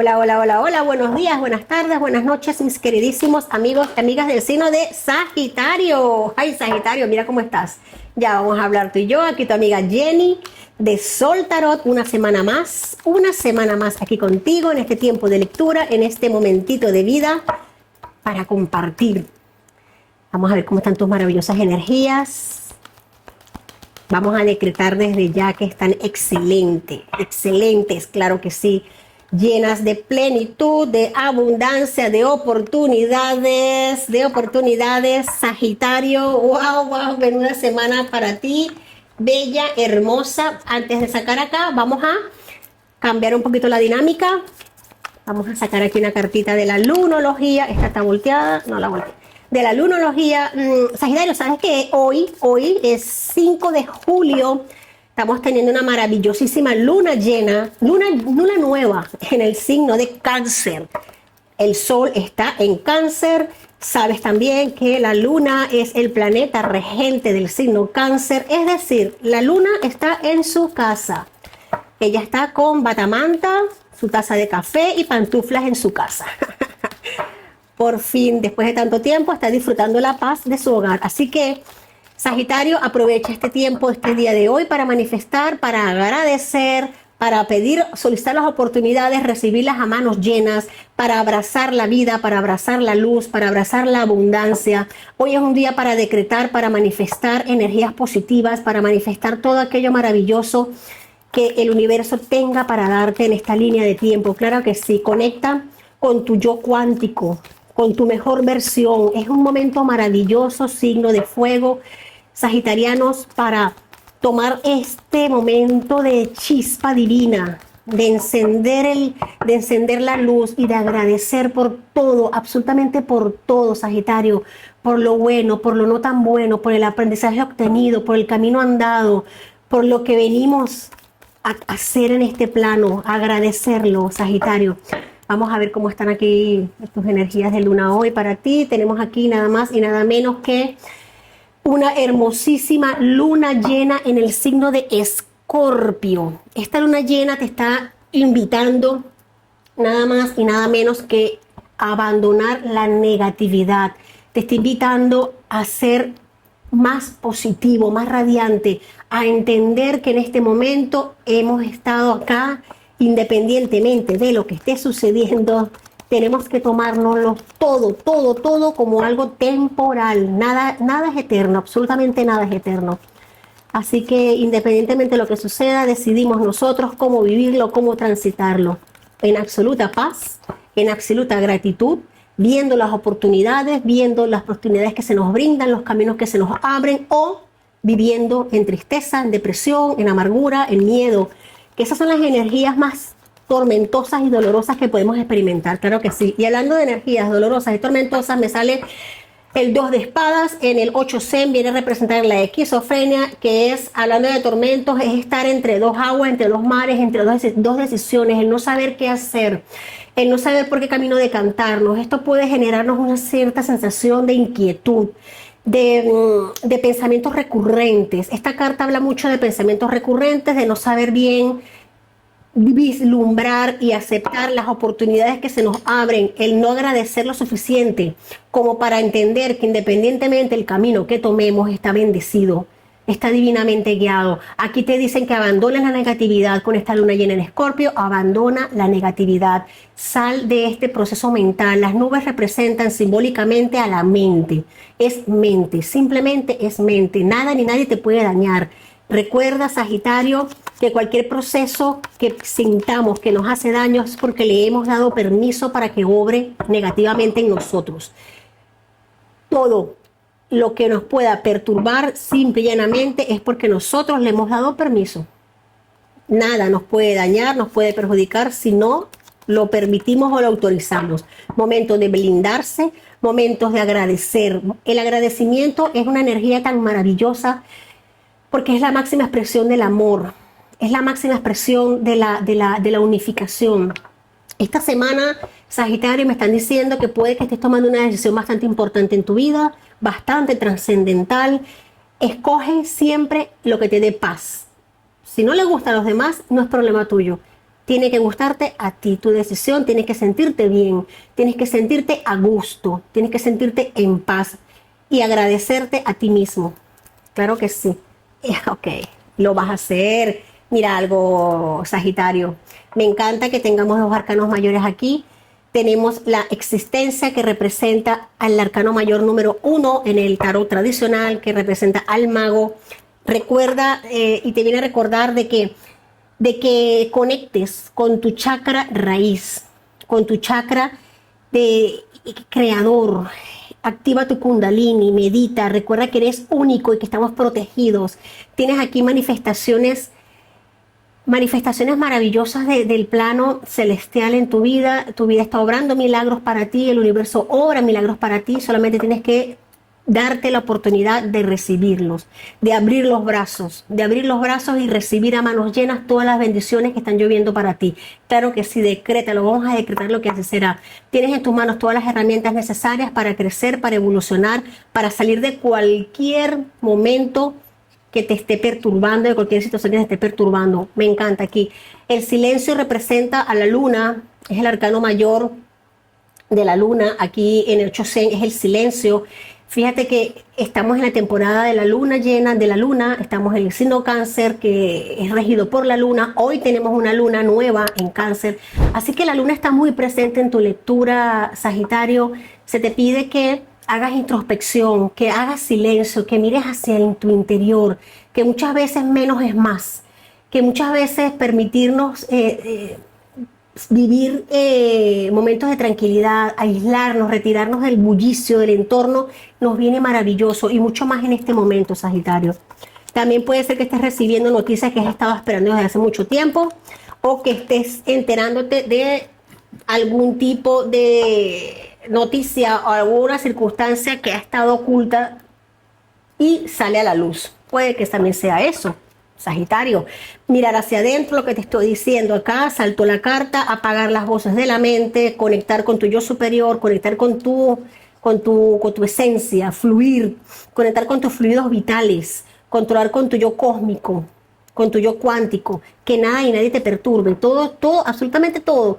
Hola, hola, hola, hola, buenos días, buenas tardes, buenas noches, mis queridísimos amigos y amigas del signo de Sagitario. Ay, Sagitario, mira cómo estás. Ya vamos a hablar tú y yo, aquí tu amiga Jenny de Sol Tarot, una semana más aquí contigo en este tiempo de lectura, en este momentito de vida para compartir. Vamos a ver cómo están tus maravillosas energías. Vamos a decretar desde ya que están excelentes, claro que sí, llenas de plenitud, de abundancia, de oportunidades, Sagitario. Wow, menuda semana para ti, bella, hermosa. Antes de sacar acá, vamos a cambiar un poquito la dinámica. Vamos a sacar aquí una cartita de la lunología. Esta está volteada, no la volteé. De la lunología, Sagitario, ¿sabes qué? Hoy es 5 de julio, estamos teniendo una maravillosísima luna llena, luna nueva en el signo de Cáncer. El Sol está en Cáncer. Sabes también que la luna es el planeta regente del signo Cáncer, es decir, la luna está en su casa. Ella está con batamanta, su taza de café y pantuflas en su casa. Por fin, después de tanto tiempo, está disfrutando la paz de su hogar. Así que, Sagitario, aprovecha este tiempo, este día de hoy para manifestar, para agradecer, para pedir, solicitar las oportunidades, recibirlas a manos llenas, para abrazar la vida, para abrazar la luz, para abrazar la abundancia. Hoy es un día para decretar, para manifestar energías positivas, para manifestar todo aquello maravilloso que el universo tenga para darte en esta línea de tiempo. Claro que sí, conecta con tu yo cuántico, con tu mejor versión. Es un momento maravilloso, signo de fuego, sagitarianos, para tomar este momento de chispa divina, de encender la luz y de agradecer por todo, absolutamente por todo, Sagitario, por lo bueno, por lo no tan bueno, por el aprendizaje obtenido, por el camino andado, por lo que venimos a hacer en este plano, agradecerlo, Sagitario. Vamos a ver cómo están aquí tus energías de luna hoy para ti. Tenemos aquí nada más y nada menos que una hermosísima luna llena en el signo de Escorpio. Esta luna llena te está invitando nada más y nada menos que a abandonar la negatividad. Te está invitando a ser más positivo, más radiante, a entender que en este momento hemos estado acá independientemente de lo que esté sucediendo. Tenemos que tomárnoslo todo como algo temporal. Nada es eterno, absolutamente nada es eterno. Así que independientemente de lo que suceda, decidimos nosotros cómo vivirlo, cómo transitarlo. En absoluta paz, en absoluta gratitud, viendo las oportunidades que se nos brindan, los caminos que se nos abren, o viviendo en tristeza, en depresión, en amargura, en miedo. Que esas son las energías más tormentosas y dolorosas que podemos experimentar, claro que sí. Y hablando de energías dolorosas y tormentosas, me sale el 2 de espadas. En el 8 Zen viene a representar la esquizofrenia, que es, hablando de tormentos, es estar entre dos aguas, entre dos mares, entre dos decisiones, el no saber qué hacer, el no saber por qué camino decantarnos. Esto puede generarnos una cierta sensación de inquietud, de pensamientos recurrentes. Esta carta habla mucho de pensamientos recurrentes, de no saber bien vislumbrar y aceptar las oportunidades que se nos abren, el no agradecer lo suficiente como para entender que independientemente del camino que tomemos está bendecido, está divinamente guiado. Aquí te dicen que abandones la negatividad con esta luna llena en Escorpio. Abandona la negatividad, sal de este proceso mental. Las nubes representan simbólicamente a la mente, simplemente es mente, nada ni nadie te puede dañar. Recuerda, Sagitario, que cualquier proceso que sintamos que nos hace daño es porque le hemos dado permiso para que obre negativamente en nosotros. Todo lo que nos pueda perturbar simple y llanamente es porque nosotros le hemos dado permiso. Nada nos puede dañar, nos puede perjudicar si no lo permitimos o lo autorizamos. Momentos de blindarse, momentos de agradecer. El agradecimiento es una energía tan maravillosa porque es la máxima expresión del amor, es la máxima expresión de la unificación. Esta semana, Sagitario, me están diciendo que puede que estés tomando una decisión bastante importante en tu vida, bastante trascendental. Escoge siempre lo que te dé paz. Si no le gusta a los demás, no es problema tuyo. Tiene que gustarte a ti, tu decisión, tienes que sentirte bien, tienes que sentirte a gusto, tienes que sentirte en paz y agradecerte a ti mismo. Claro que sí. Ok, lo vas a hacer. Mira algo, Sagitario. Me encanta que tengamos dos arcanos mayores aquí. Tenemos la existencia que representa al arcano mayor número 1 en el tarot tradicional, que representa al mago. Recuerda y te viene a recordar de que conectes con tu chakra raíz, con tu chakra de creador. Activa tu kundalini, medita, recuerda que eres único y que estamos protegidos. Tienes aquí manifestaciones maravillosas del plano celestial en tu vida está obrando milagros para ti, el universo obra milagros para ti, solamente tienes que darte la oportunidad de recibirlos, de abrir los brazos y recibir a manos llenas todas las bendiciones que están lloviendo para ti. Claro que sí, decrétalo, vamos a decretar lo que así será. Tienes en tus manos todas las herramientas necesarias para crecer, para evolucionar, para salir de cualquier momento que te esté perturbando, de cualquier situación que te esté perturbando. Me encanta aquí. El silencio representa a la luna, es el arcano mayor de la luna. Aquí en el Chosen es el silencio. Fíjate que estamos en la temporada de la luna llena, de la luna, estamos en el signo Cáncer, que es regido por la luna. Hoy tenemos una luna nueva en Cáncer, así que la luna está muy presente en tu lectura, Sagitario. Se te pide que hagas introspección, que hagas silencio, que mires hacia tu interior, que muchas veces menos es más, que muchas veces permitirnos vivir momentos de tranquilidad, aislarnos, retirarnos del bullicio, del entorno, nos viene maravilloso y mucho más en este momento, Sagitario. También puede ser que estés recibiendo noticias que has estado esperando desde hace mucho tiempo o que estés enterándote de algún tipo de noticia o alguna circunstancia que ha estado oculta y sale a la luz. Puede que también sea eso, Sagitario. Mirar hacia adentro, lo que te estoy diciendo acá, saltó la carta, apagar las voces de la mente, conectar con tu yo superior, conectar con tu esencia, fluir, conectar con tus fluidos vitales, controlar con tu yo cósmico, con tu yo cuántico, que nada y nadie te perturbe. Todo, absolutamente todo.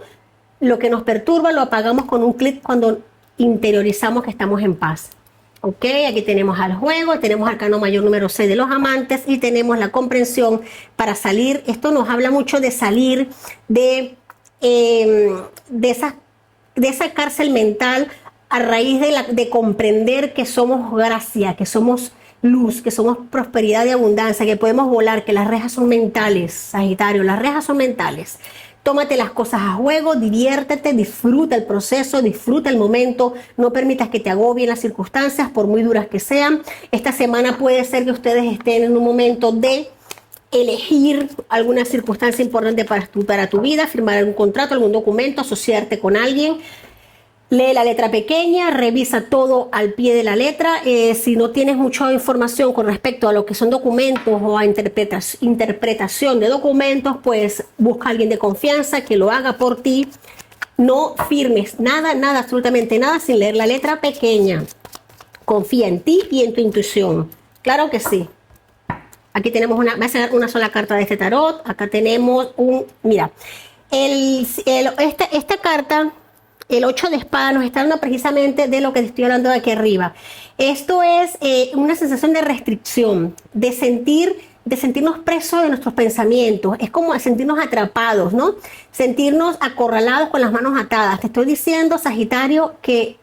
Lo que nos perturba lo apagamos con un clic cuando interiorizamos que estamos en paz. Ok, aquí tenemos al juego, tenemos al arcano mayor número 6 de los amantes y tenemos la comprensión para salir. Esto nos habla mucho de salir de esa cárcel mental a raíz de comprender que somos gracia, que somos luz, que somos prosperidad y abundancia, que podemos volar, que las rejas son mentales, Sagitario, las rejas son mentales. Tómate las cosas a juego, diviértete, disfruta el proceso, disfruta el momento, no permitas que te agobien las circunstancias, por muy duras que sean. Esta semana puede ser que ustedes estén en un momento de elegir alguna circunstancia importante para tu vida, firmar algún contrato, algún documento, asociarte con alguien. Lee la letra pequeña, revisa todo al pie de la letra. Si no tienes mucha información con respecto a lo que son documentos o a interpretación de documentos, pues busca a alguien de confianza que lo haga por ti. No firmes nada, absolutamente nada sin leer la letra pequeña. Confía en ti y en tu intuición. Claro que sí. Aquí tenemos va a ser una sola carta de este tarot. Acá tenemos mira, esta carta... El 8 de espadas nos está hablando precisamente de lo que te estoy hablando de aquí arriba. Esto es una sensación de restricción, de sentirnos presos de nuestros pensamientos. Es como sentirnos atrapados, ¿no? Sentirnos acorralados con las manos atadas. Te estoy diciendo, Sagitario, que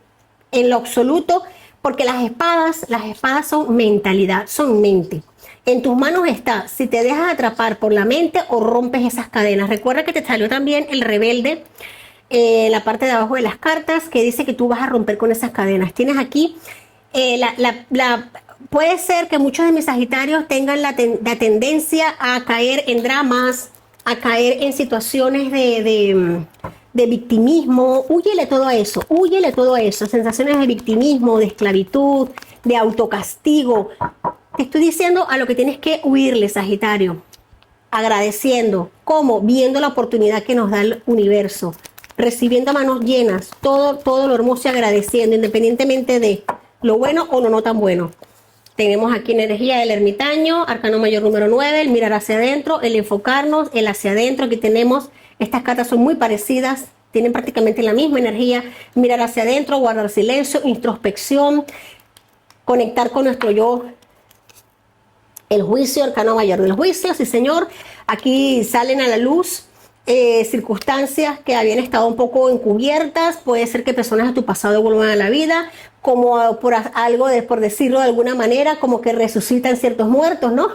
en lo absoluto, porque las espadas son mentalidad, son mente. En tus manos está si te dejas atrapar por la mente o rompes esas cadenas. Recuerda que te salió también el rebelde, la parte de abajo de las cartas, que dice que tú vas a romper con esas cadenas. Tienes aquí, puede ser que muchos de mis sagitarios tengan la tendencia a caer en dramas, a caer en situaciones de victimismo. Húyele todo eso, sensaciones de victimismo, de esclavitud, de autocastigo. Te estoy diciendo a lo que tienes que huirle, Sagitario. Agradeciendo, ¿cómo? Viendo la oportunidad que nos da el universo, recibiendo a manos llenas todo lo hermoso y agradeciendo, independientemente de lo bueno o lo no tan bueno. Tenemos aquí energía del ermitaño, arcano mayor número 9, el mirar hacia adentro, el enfocarnos, el hacia adentro. Aquí tenemos, estas cartas son muy parecidas, tienen prácticamente la misma energía. Mirar hacia adentro, guardar silencio, introspección, conectar con nuestro yo. El juicio, arcano mayor del juicio, sí señor. Aquí salen a la luz circunstancias que habían estado un poco encubiertas. Puede ser que personas de tu pasado vuelvan a la vida, como por algo, por decirlo de alguna manera, como que resucitan ciertos muertos, ¿no?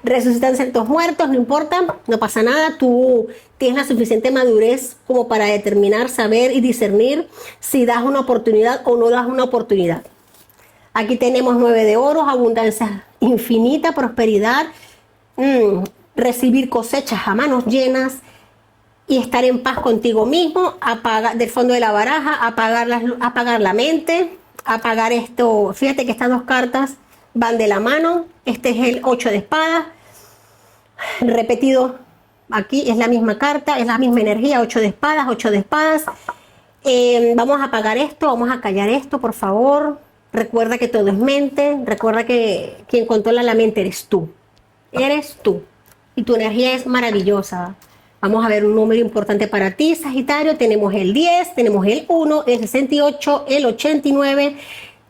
Resucitan ciertos muertos, no importa, no pasa nada. Tú tienes la suficiente madurez como para determinar, saber y discernir si das una oportunidad o no das una oportunidad. Aquí tenemos 9 de oros, abundancia infinita, prosperidad, recibir cosechas a manos llenas y estar en paz contigo mismo, apagar del fondo de la baraja, apagar la mente, apagar esto. Fíjate que estas dos cartas van de la mano. Este es el 8 de espadas, repetido aquí, es la misma carta, es la misma energía, 8 de espadas, 8 de espadas. Vamos a apagar esto, vamos a callar esto, por favor. Recuerda que todo es mente, recuerda que quien controla la mente eres tú. Eres tú. Y tu energía es maravillosa. Vamos a ver un número importante para ti, Sagitario. Tenemos el 10, tenemos el 1, el 68, el 89.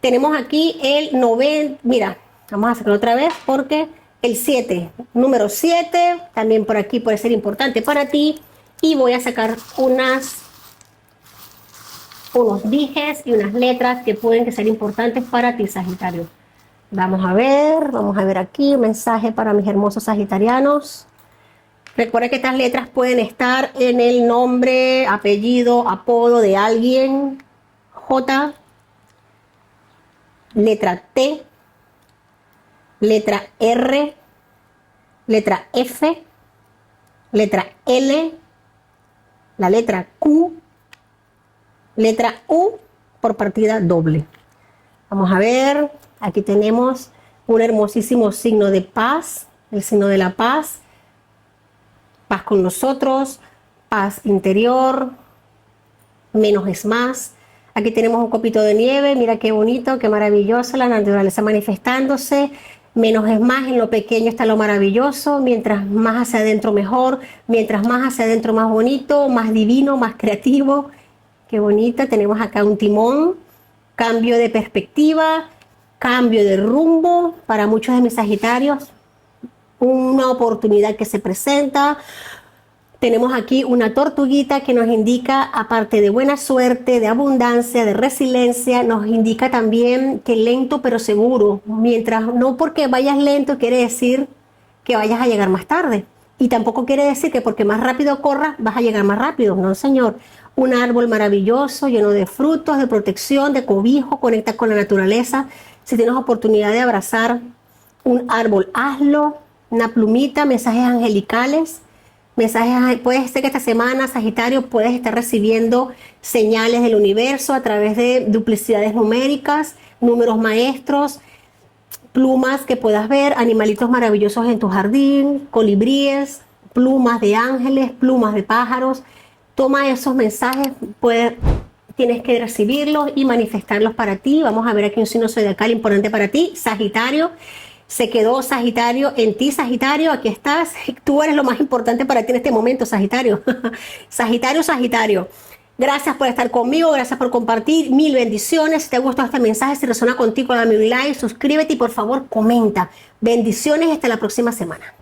Tenemos aquí el 90. Mira, vamos a hacerlo otra vez porque el 7, número 7, también por aquí puede ser importante para ti. Y voy a sacar unos dijes y unas letras que pueden ser importantes para ti, Sagitario. Vamos a ver aquí un mensaje para mis hermosos sagitarianos. Recuerda que estas letras pueden estar en el nombre, apellido, apodo de alguien. J, letra T, letra R, letra F, letra L, la letra Q, letra U por partida doble. Vamos a ver, aquí tenemos un hermosísimo signo de paz, el signo de la paz. Paz con nosotros, paz interior, menos es más. Aquí tenemos un copito de nieve, mira qué bonito, qué maravilloso, la naturaleza manifestándose. Menos es más, en lo pequeño está lo maravilloso. Mientras más hacia adentro mejor, mientras más hacia adentro más bonito, más divino, más creativo. Qué bonita, tenemos acá un timón, cambio de perspectiva, cambio de rumbo para muchos de mis sagitarios. Una oportunidad que se presenta. Tenemos aquí una tortuguita que nos indica, aparte de buena suerte, de abundancia, de resiliencia, nos indica también que lento pero seguro. Mientras, no porque vayas lento quiere decir que vayas a llegar más tarde. Y tampoco quiere decir que porque más rápido corras vas a llegar más rápido. No, señor. Un árbol maravilloso, lleno de frutos, de protección, de cobijo, conecta con la naturaleza. Si tienes oportunidad de abrazar un árbol, hazlo. Una plumita, mensajes angelicales, puede ser que esta semana, Sagitario, puedes estar recibiendo señales del universo a través de duplicidades numéricas, números maestros, plumas que puedas ver, animalitos maravillosos en tu jardín, colibríes, plumas de ángeles, plumas de pájaros. Toma esos mensajes, tienes que recibirlos y manifestarlos para ti. Vamos a ver aquí un signo zodiacal importante para ti, Sagitario. Se quedó Sagitario en ti, Sagitario, aquí estás. Tú eres lo más importante para ti en este momento, Sagitario. Sagitario, Sagitario. Gracias por estar conmigo, gracias por compartir. Mil bendiciones. Si te ha gustado este mensaje, si resuena contigo, dame un like, suscríbete y por favor comenta. Bendiciones, hasta la próxima semana.